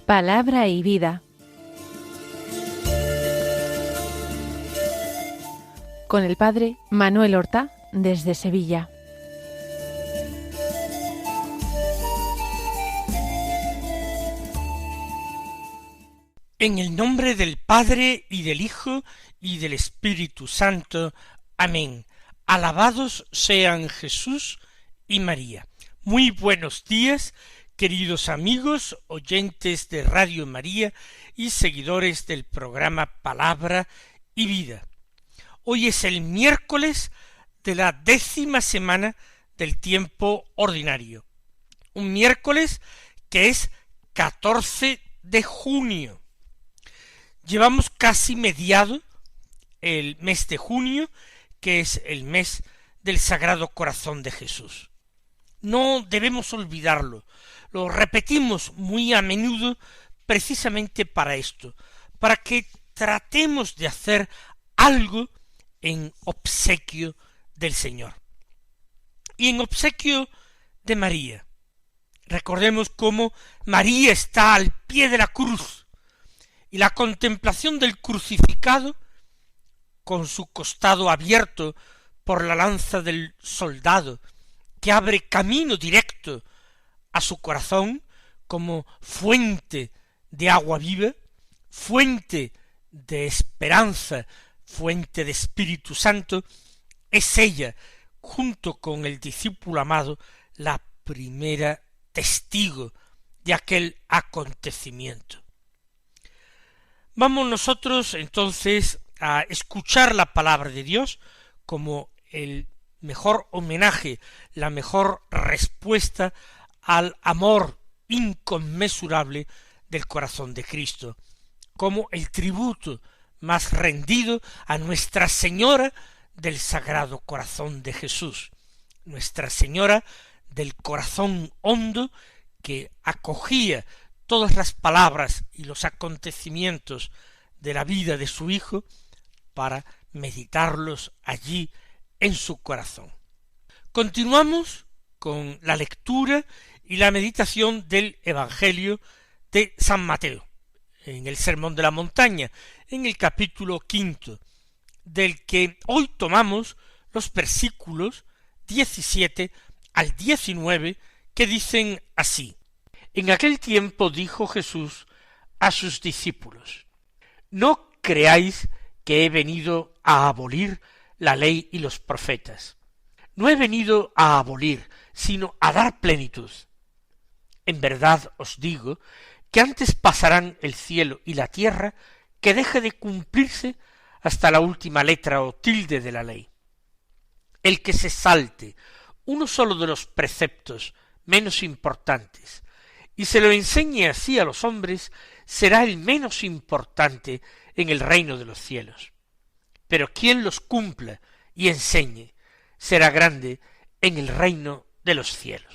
Palabra y vida. Con el padre Manuel Horta, desde Sevilla. En el nombre del Padre, y del Hijo, y del Espíritu Santo. Amén. Alabados sean Jesús y María. Muy buenos días, queridos amigos, oyentes de Radio María y seguidores del programa Palabra y Vida. Hoy es el miércoles de la 10ª semana del tiempo ordinario. Un miércoles que es 14 de junio. Llevamos casi mediado el mes de junio, que es el mes del Sagrado Corazón de Jesús. No debemos olvidarlo. Lo repetimos muy a menudo precisamente para esto, para que tratemos de hacer algo en obsequio del Señor. Y en obsequio de María. Recordemos cómo María está al pie de la cruz, y la contemplación del crucificado, con su costado abierto por la lanza del soldado, que abre camino directo a su corazón como fuente de agua viva, fuente de esperanza, fuente de Espíritu Santo, es ella, junto con el discípulo amado, la primera testigo de aquel acontecimiento. Vamos nosotros entonces a escuchar la palabra de Dios como el mejor homenaje, la mejor respuesta al amor inconmensurable del corazón de Cristo, como el tributo más rendido a Nuestra Señora del Sagrado Corazón de Jesús, Nuestra Señora del corazón hondo que acogía todas las palabras y los acontecimientos de la vida de su Hijo para meditarlos allí en su corazón. Continuamos con la lectura y la meditación del Evangelio de San Mateo, en el Sermón de la Montaña, en el capítulo 5, del que hoy tomamos los versículos 17 al 19, que dicen así: En aquel tiempo dijo Jesús a sus discípulos: No creáis que he venido a abolir la ley y los profetas. No he venido a abolir, sino a dar plenitud. En verdad os digo que antes pasarán el cielo y la tierra que deje de cumplirse hasta la última letra o tilde de la ley. El que se salte uno solo de los preceptos menos importantes y se lo enseñe así a los hombres, será el menos importante en el reino de los cielos. Pero quien los cumpla y enseñe, será grande en el reino de los cielos.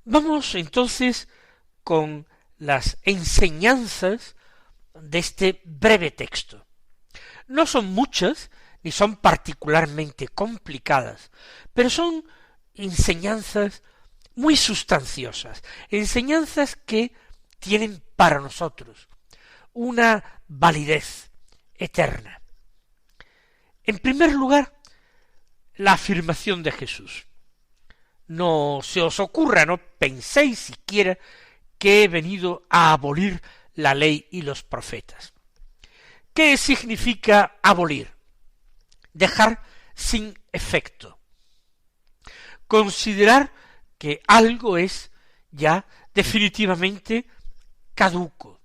Vamos entonces con las enseñanzas de este breve texto. No son muchas, ni son particularmente complicadas, pero son enseñanzas muy sustanciosas, enseñanzas que tienen para nosotros una validez eterna. En primer lugar, la afirmación de Jesús. No se os ocurra, no penséis siquiera que he venido a abolir la ley y los profetas. ¿Qué significa abolir? Dejar sin efecto. Considerar que algo es ya definitivamente caduco,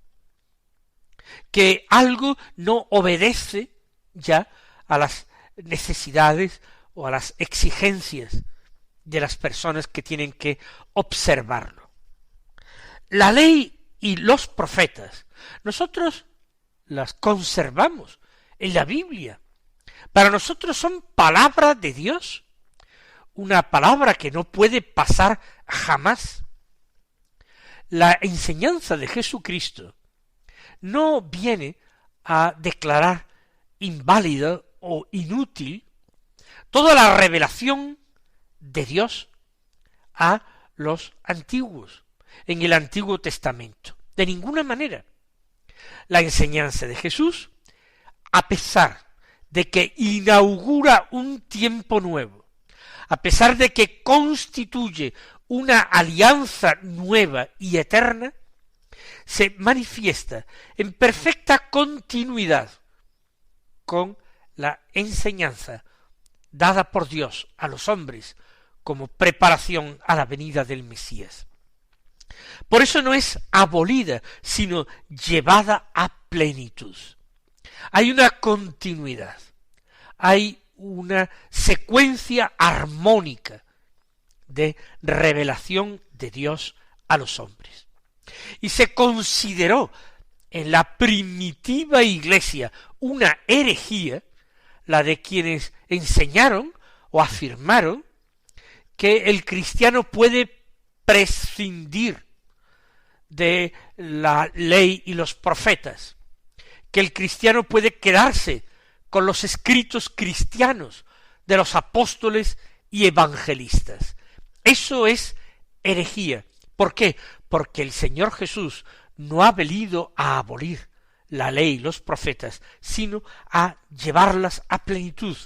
que algo no obedece ya a las necesidades o a las exigencias de las personas que tienen que observarlo. La ley y los profetas, nosotros las conservamos en la Biblia. Para nosotros son palabra de Dios, una palabra que no puede pasar jamás. La enseñanza de Jesucristo no viene a declarar inválida o inútil toda la revelación de Dios a los antiguos, en el Antiguo Testamento. de ninguna manera. La enseñanza de Jesús, a pesar de que inaugura un tiempo nuevo, a pesar de que constituye una alianza nueva y eterna, se manifiesta en perfecta continuidad con la enseñanza dada por Dios a los hombres como preparación a la venida del Mesías. Por eso no es abolida, sino llevada a plenitud. Hay una continuidad, hay una secuencia armónica de revelación de Dios a los hombres. Y se consideró en la primitiva iglesia una herejía, la de quienes enseñaron o afirmaron que el cristiano puede prescindir de la ley y los profetas, que el cristiano puede quedarse con los escritos cristianos de los apóstoles y evangelistas. Eso es herejía. ¿Por qué? Porque el Señor Jesús no ha venido a abolir la ley y los profetas, sino a llevarlas a plenitud,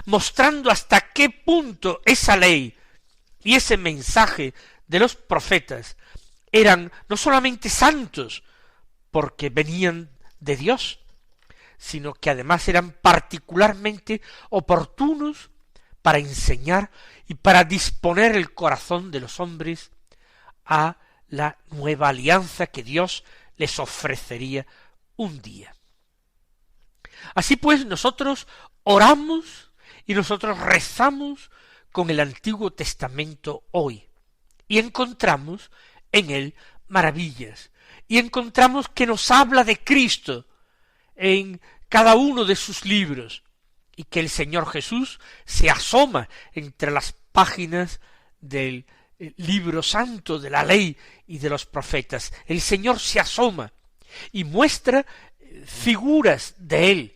mostrando hasta qué punto esa ley y ese mensaje de los profetas eran no solamente santos, porque venían de Dios, sino que además eran particularmente oportunos para enseñar y para disponer el corazón de los hombres a la nueva alianza que Dios les ofrecería un día. Así pues, nosotros oramos y nosotros rezamos con el Antiguo Testamento hoy, y encontramos en él maravillas, y encontramos que nos habla de Cristo en cada uno de sus libros, y que el Señor Jesús se asoma entre las páginas del libro santo de la ley y de los profetas. El Señor se asoma y muestra figuras de él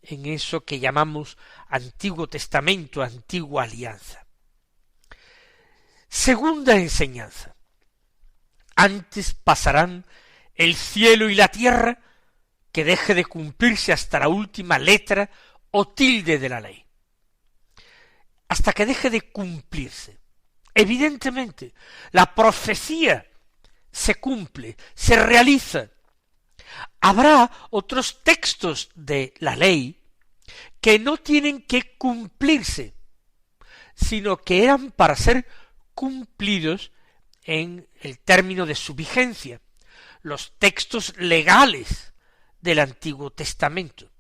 en eso que llamamos Antiguo Testamento, Antigua Alianza. Segunda enseñanza: antes pasarán el cielo y la tierra que deje de cumplirse hasta la última letra o tilde de la ley. Hasta que deje de cumplirse. Evidentemente, la profecía se cumple, se realiza. Habrá otros textos de la ley que no tienen que cumplirse, sino que eran para ser cumplidos en el término de su vigencia. Los textos legales del Antiguo Testamento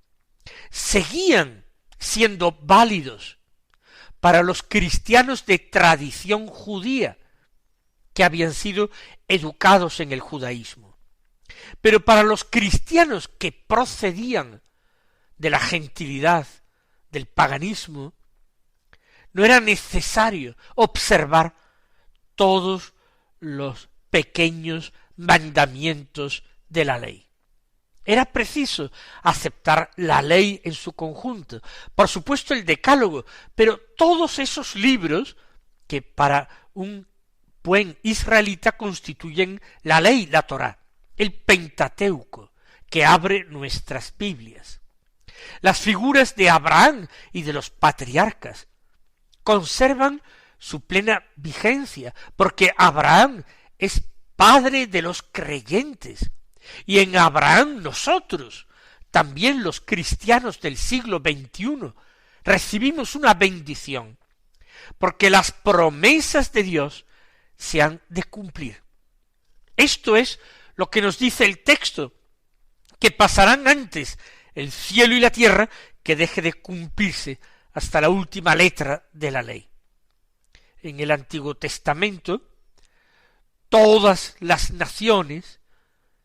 seguían siendo válidos para los cristianos de tradición judía que habían sido educados en el judaísmo. Pero para los cristianos que procedían de la gentilidad, del paganismo, no era necesario observar todos los pequeños mandamientos de la ley. Era preciso aceptar la ley en su conjunto, por supuesto el Decálogo, pero todos esos libros que para un buen israelita constituyen la ley, la Torá, el Pentateuco, que abre nuestras Biblias. Las figuras de Abraham y de los patriarcas conservan su plena vigencia, porque Abraham es padre de los creyentes, y en Abraham nosotros, también los cristianos del siglo XXI, recibimos una bendición, porque las promesas de Dios se han de cumplir. Esto es lo que nos dice el texto, que pasarán antes el cielo y la tierra que deje de cumplirse hasta la última letra de la ley. En el Antiguo Testamento, todas las naciones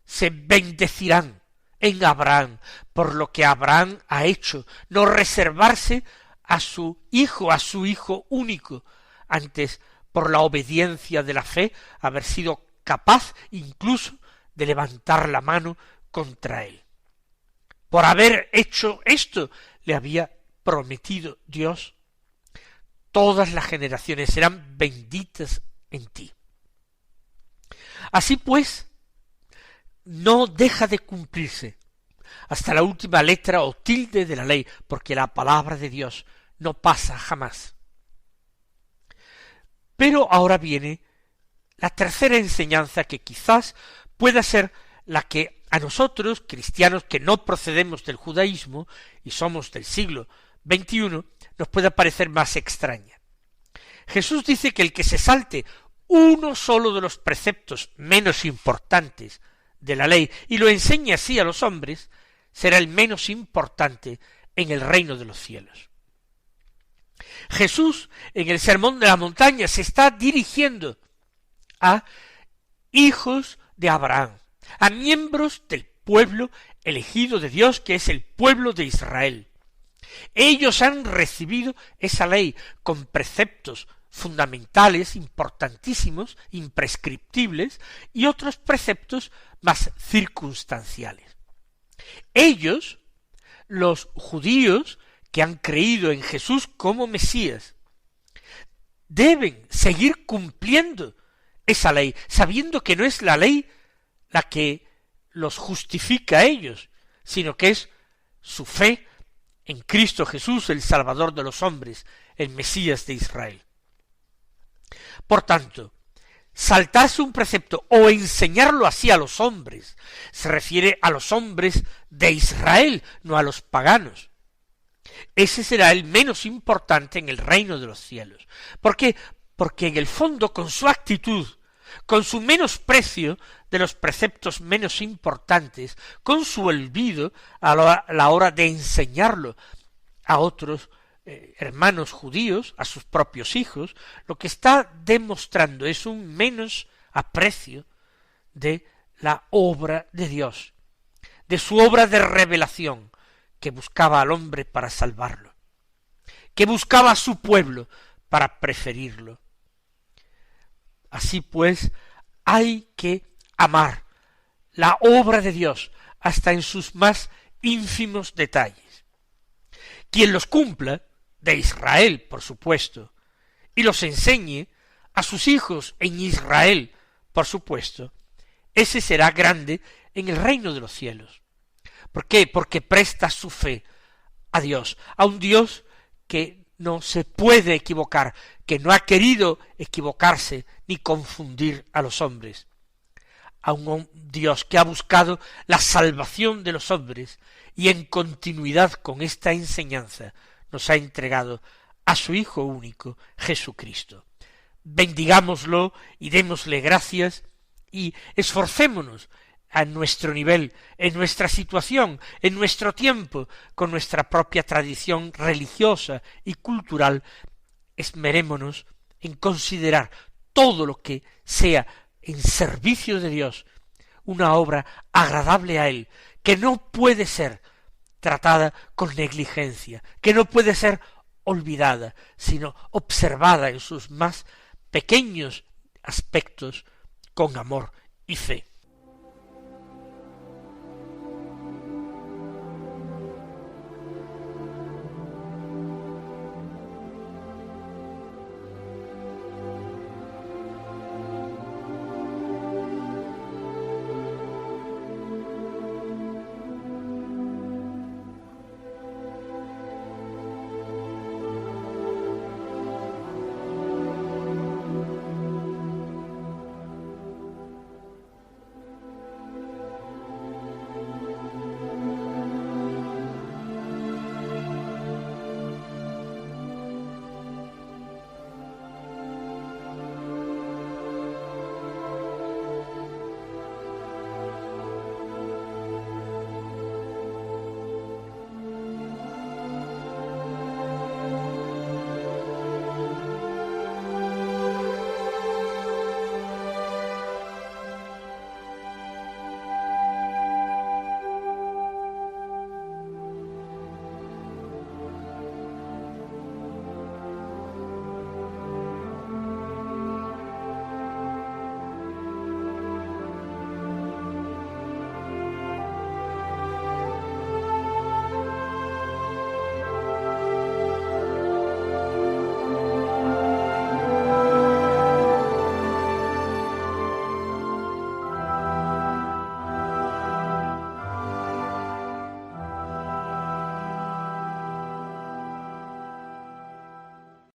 se bendecirán en Abraham por lo que Abraham ha hecho, no reservarse a su hijo único, antes por la obediencia de la fe, haber sido capaz incluso de levantar la mano contra él. Por haber hecho esto, le había prometido Dios: todas las generaciones serán benditas en ti. Así pues, no deja de cumplirse hasta la última letra o tilde de la ley, porque la palabra de Dios no pasa jamás. Pero ahora viene la tercera enseñanza, que quizás pueda ser la que a nosotros, cristianos que no procedemos del judaísmo y somos del siglo XXI, nos pueda parecer más extraña. Jesús dice que el que se salte uno solo de los preceptos menos importantes de la ley y lo enseñe así a los hombres, será el menos importante en el reino de los cielos. Jesús, en el Sermón de la Montaña, se está dirigiendo a hijos de Abraham, a miembros del pueblo elegido de Dios, que es el pueblo de Israel. Ellos han recibido esa ley con preceptos fundamentales, importantísimos, imprescriptibles, y otros preceptos más circunstanciales. Ellos, los judíos que han creído en Jesús como Mesías, deben seguir cumpliendo esa ley, sabiendo que no es la ley la que los justifica a ellos, sino que es su fe en Cristo Jesús, el Salvador de los hombres, el Mesías de Israel. Por tanto, saltarse un precepto o enseñarlo así a los hombres, se refiere a los hombres de Israel, no a los paganos. Ese será el menos importante en el reino de los cielos. ¿Por qué? Porque en el fondo, con su actitud, con su menosprecio de los preceptos menos importantes, con su olvido a la hora de enseñarlo a otros hermanos judíos, a sus propios hijos, lo que está demostrando es un menos aprecio de la obra de Dios, de su obra de revelación, que buscaba al hombre para salvarlo, que buscaba a su pueblo para preferirlo. Así pues, hay que amar la obra de Dios hasta en sus más ínfimos detalles. Quien los cumpla, de Israel, por supuesto, y los enseñe a sus hijos en Israel, por supuesto, ese será grande en el reino de los cielos. ¿Por qué? Porque presta su fe a Dios, a un Dios que no se puede equivocar, que no ha querido equivocarse ni confundir a los hombres, a un Dios que ha buscado la salvación de los hombres y en continuidad con esta enseñanza nos ha entregado a su Hijo único, Jesucristo. Bendigámoslo y démosle gracias y esforcémonos a nuestro nivel, en nuestra situación, en nuestro tiempo, con nuestra propia tradición religiosa y cultural, esmerémonos en considerar todo lo que sea en servicio de Dios, una obra agradable a Él, que no puede ser tratada con negligencia, que no puede ser olvidada, sino observada en sus más pequeños aspectos con amor y fe.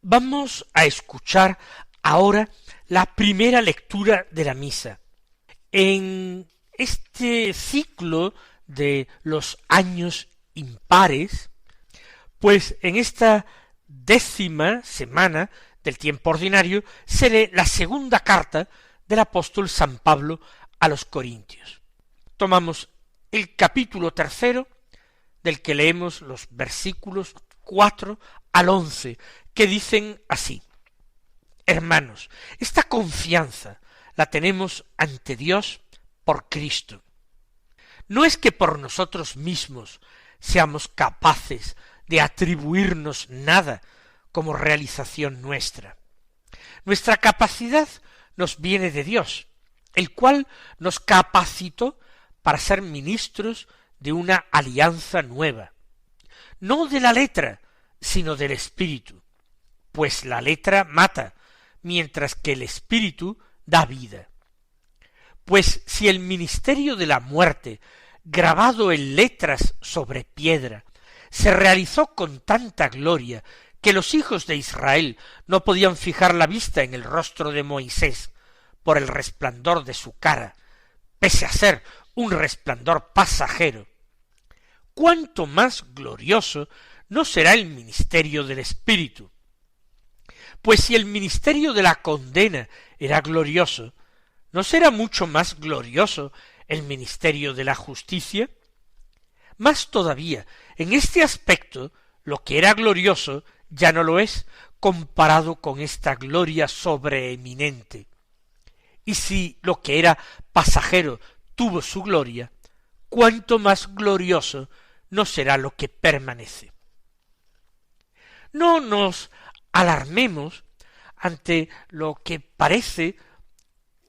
Vamos a escuchar ahora la primera lectura de la misa. En este ciclo de los años impares, pues en esta 10ª semana del tiempo ordinario se lee la segunda carta del apóstol San Pablo a los Corintios. Tomamos el capítulo 3, del que leemos los versículos 4 al 11, que dicen así: Hermanos, esta confianza la tenemos ante Dios por Cristo. No es que por nosotros mismos seamos capaces de atribuirnos nada como realización nuestra. Nuestra capacidad nos viene de Dios, el cual nos capacitó para ser ministros de una alianza nueva, no de la letra, sino del Espíritu, pues la letra mata, mientras que el Espíritu da vida. Pues si el ministerio de la muerte, grabado en letras sobre piedra, se realizó con tanta gloria que los hijos de Israel no podían fijar la vista en el rostro de Moisés por el resplandor de su cara, pese a ser un resplandor pasajero, cuánto más glorioso no será el ministerio del Espíritu. Pues si el ministerio de la condena era glorioso, ¿no será mucho más glorioso el ministerio de la justicia? Más todavía, en este aspecto, lo que era glorioso ya no lo es comparado con esta gloria sobreeminente. Y si lo que era pasajero tuvo su gloria, cuánto más glorioso no será lo que permanece. No nos alarmemos ante lo que parece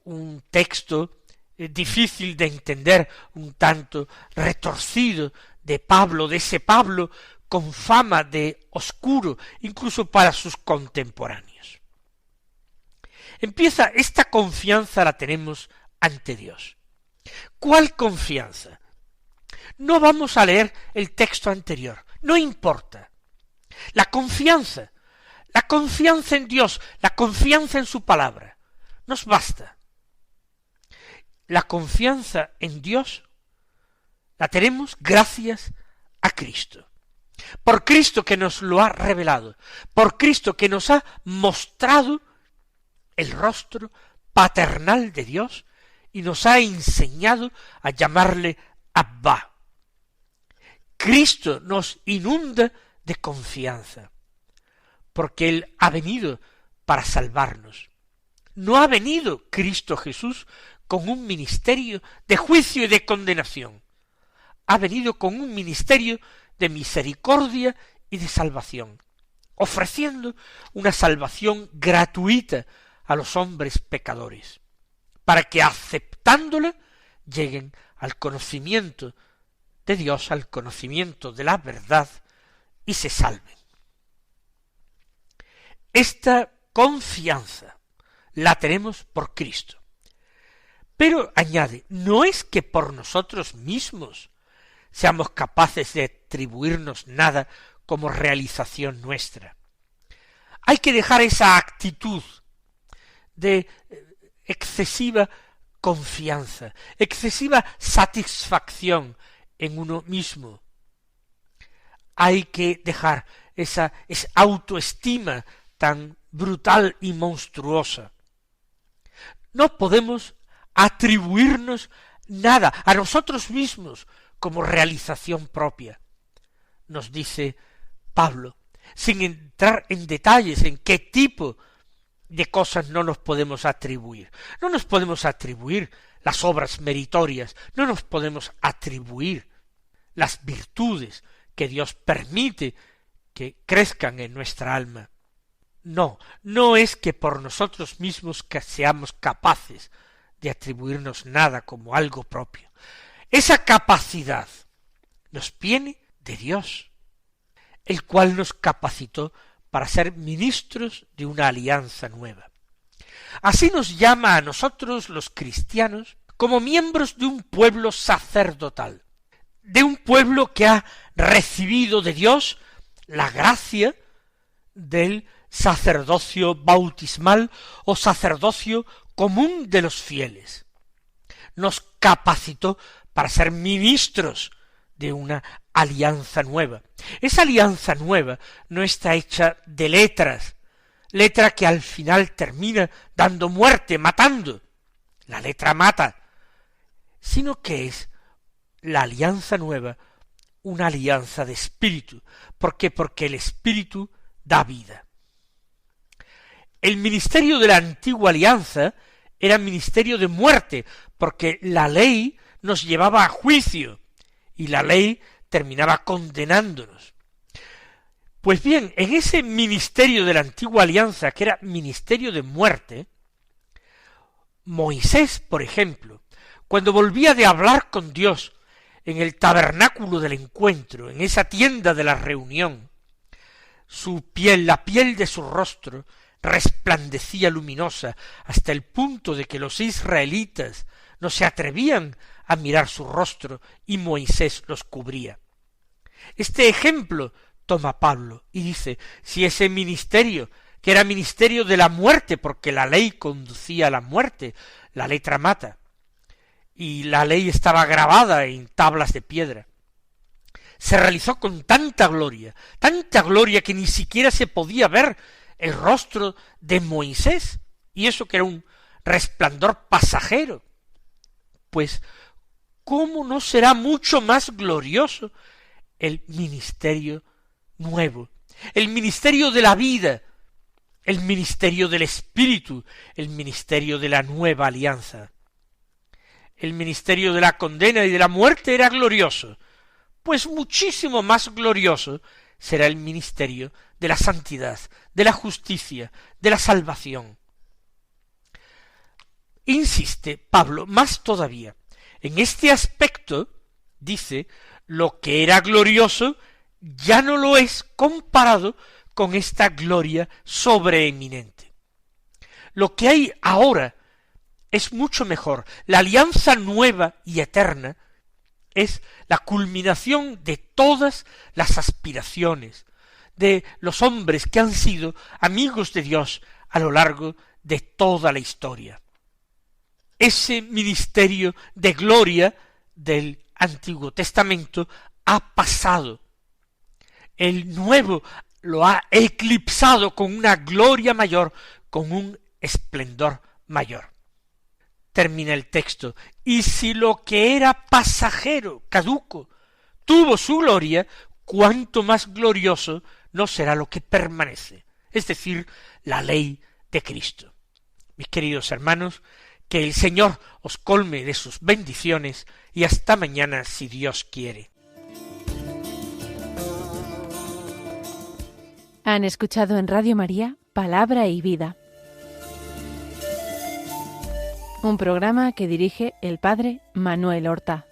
un texto difícil de entender, un tanto retorcido de Pablo, de ese Pablo con fama de oscuro, incluso para sus contemporáneos. Empieza, esta confianza la tenemos ante Dios. ¿Cuál confianza? No vamos a leer el texto anterior, no importa. La confianza en Dios, la confianza en su palabra, nos basta. La confianza en Dios la tenemos gracias a Cristo. Por Cristo que nos lo ha revelado, por Cristo que nos ha mostrado el rostro paternal de Dios y nos ha enseñado a llamarle Abba. Cristo nos inunda de confianza, porque Él ha venido para salvarnos. No ha venido Cristo Jesús con un ministerio de juicio y de condenación. Ha venido con un ministerio de misericordia y de salvación, ofreciendo una salvación gratuita a los hombres pecadores, para que aceptándola lleguen al conocimiento de Dios, al conocimiento de la verdad y se salven. Esta confianza la tenemos por Cristo. Pero añade, no es que por nosotros mismos seamos capaces de atribuirnos nada como realización nuestra. Hay que dejar esa actitud de excesiva confianza, excesiva satisfacción en uno mismo. Hay que dejar esa autoestima tan brutal y monstruosa. No podemos atribuirnos nada a nosotros mismos como realización propia. Nos dice Pablo, sin entrar en detalles en qué tipo de cosas no nos podemos atribuir. No nos podemos atribuir las obras meritorias, no nos podemos atribuir las virtudes que Dios permite que crezcan en nuestra alma. No es que por nosotros mismos que seamos capaces de atribuirnos nada como algo propio. Esa capacidad nos viene de Dios, el cual nos capacitó para ser ministros de una alianza nueva. Así nos llama a nosotros los cristianos como miembros de un pueblo sacerdotal, de un pueblo que ha recibido de Dios la gracia del sacerdocio bautismal o sacerdocio común de los fieles. Nos capacitó para ser ministros de una alianza nueva. Esa alianza nueva no está hecha de letras, letra que al final termina dando muerte, matando. La letra mata, sino que es la alianza nueva, una alianza de espíritu. ¿Por qué? Porque el espíritu da vida. El ministerio de la antigua alianza era ministerio de muerte, porque la ley nos llevaba a juicio y la ley terminaba condenándonos. Pues bien, en ese ministerio de la antigua alianza, que era ministerio de muerte, Moisés, por ejemplo, cuando volvía de hablar con Dios en el tabernáculo del encuentro, en esa tienda de la reunión, su piel, la piel de su rostro, resplandecía luminosa hasta el punto de que los israelitas no se atrevían a mirar su rostro y Moisés los cubría. Este ejemplo toma Pablo y dice, si ese ministerio, que era ministerio de la muerte, porque la ley conducía a la muerte, la letra mata, y la ley estaba grabada en tablas de piedra, se realizó con tanta gloria que ni siquiera se podía ver el rostro de Moisés, y eso que era un resplandor pasajero, pues ¿cómo no será mucho más glorioso el ministerio nuevo, el ministerio de la vida, el ministerio del Espíritu, el ministerio de la nueva alianza? El ministerio de la condena y de la muerte era glorioso, pues muchísimo más glorioso será el ministerio de la santidad, de la justicia, de la salvación. Insiste Pablo más todavía. En este aspecto, dice, lo que era glorioso ya no lo es comparado con esta gloria sobreeminente. Lo que hay ahora es mucho mejor. La alianza nueva y eterna es la culminación de todas las aspiraciones de los hombres que han sido amigos de Dios a lo largo de toda la historia. Ese ministerio de gloria del Antiguo Testamento ha pasado. El Nuevo lo ha eclipsado con una gloria mayor, con un esplendor mayor. Termina el texto, y si lo que era pasajero, caduco, tuvo su gloria, cuánto más glorioso no será lo que permanece, es decir, la ley de Cristo. Mis queridos hermanos, que el Señor os colme de sus bendiciones y hasta mañana si Dios quiere. Han escuchado en Radio María Palabra y Vida, un programa que dirige el Padre Manuel Horta.